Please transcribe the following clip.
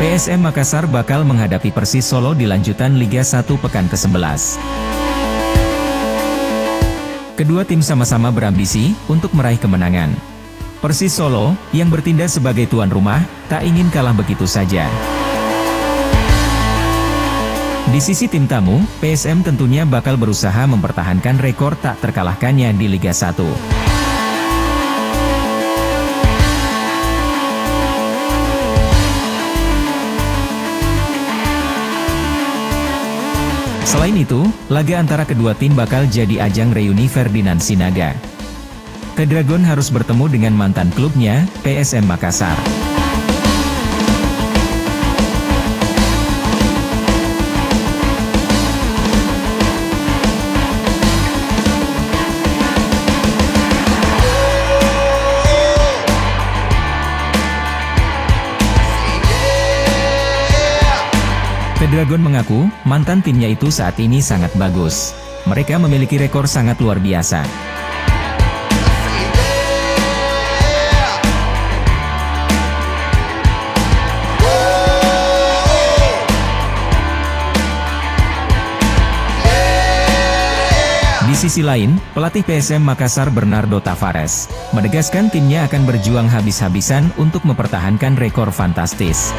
PSM Makassar bakal menghadapi Persis Solo di lanjutan Liga 1 pekan ke-11. Kedua tim sama-sama berambisi untuk meraih kemenangan. Persis Solo, yang bertindak sebagai tuan rumah, tak ingin kalah begitu saja. Di sisi tim tamu, PSM tentunya bakal berusaha mempertahankan rekor tak terkalahkannya di Liga 1. Selain itu, laga antara kedua tim bakal jadi ajang reuni Ferdinand Sinaga. Kedragon harus bertemu dengan mantan klubnya, PSM Makassar. Kedragon mengaku, mantan timnya itu saat ini sangat bagus. Mereka memiliki rekor sangat luar biasa. Di sisi lain, pelatih PSM Makassar Bernardo Tavares menegaskan timnya akan berjuang habis-habisan untuk mempertahankan rekor fantastis.